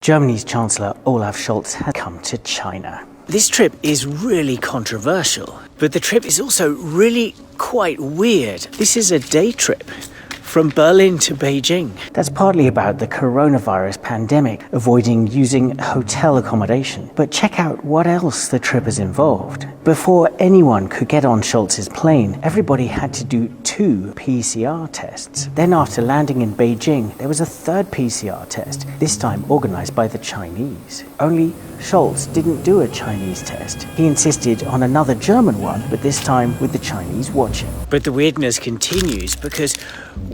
Germany's Chancellor Olaf Scholz has come to China. This trip is really controversial, but the trip is also really quite weird. This is a day trip from Berlin to Beijing. That's partly about the coronavirus pandemic, avoiding using hotel accommodation. But check out what else the trip has involved. Before anyone could get on Scholz's plane, everybody had to do 2 PCR tests. Then after landing in Beijing, there was a third PCR test, this time organized by the Chinese. Only Scholz didn't do a Chinese test. He insisted on another German one, but this time with the Chinese watching. But the weirdness continues because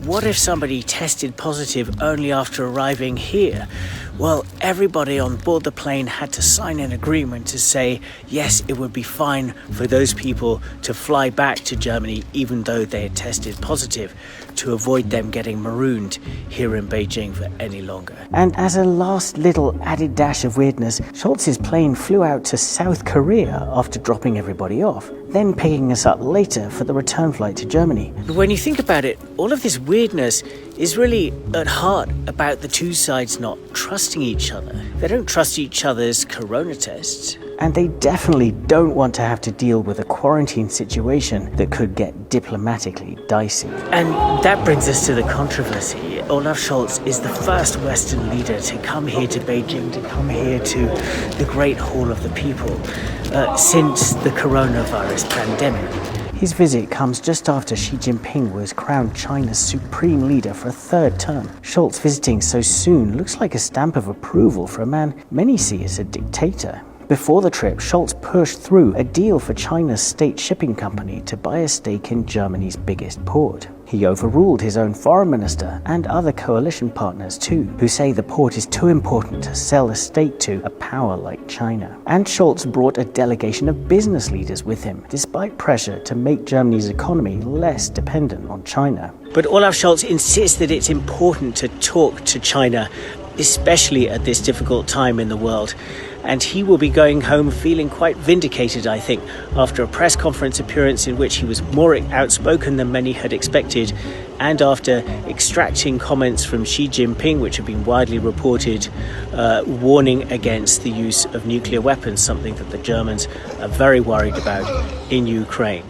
what if somebody tested positive only after arriving here? Well, everybody on board the plane had to sign an agreement to say, yes, it would be fine for those people to fly back to Germany even though they had tested positive, to avoid them getting marooned here in Beijing for any longer. And as a last little added dash of weirdness, Scholz's plane flew out to South Korea after dropping everybody off, then picking us up later for the return flight to Germany. But when you think about it, all of this weirdness is really at heart about the two sides not trusting each other. They don't trust each other's corona tests. And they definitely don't want to have to deal with a quarantine situation that could get diplomatically dicey. And that brings us to the controversy. Olaf Scholz is the first Western leader to come here to Beijing, to come here to the Great Hall of the People since the coronavirus pandemic. His visit comes just after Xi Jinping was crowned China's supreme leader for a 3rd term. Scholz visiting so soon looks like a stamp of approval for a man many see as a dictator. Before the trip, Scholz pushed through a deal for China's state shipping company to buy a stake in Germany's biggest port. He overruled his own foreign minister and other coalition partners too, who say the port is too important to sell a stake to a power like China. And Scholz brought a delegation of business leaders with him, despite pressure to make Germany's economy less dependent on China. But Olaf Scholz insists that it's important to talk to China, especially at this difficult time in the world. And he will be going home feeling quite vindicated, I think, after a press conference appearance in which he was more outspoken than many had expected, and after extracting comments from Xi Jinping, which have been widely reported, warning against the use of nuclear weapons, something that the Germans are very worried about in Ukraine.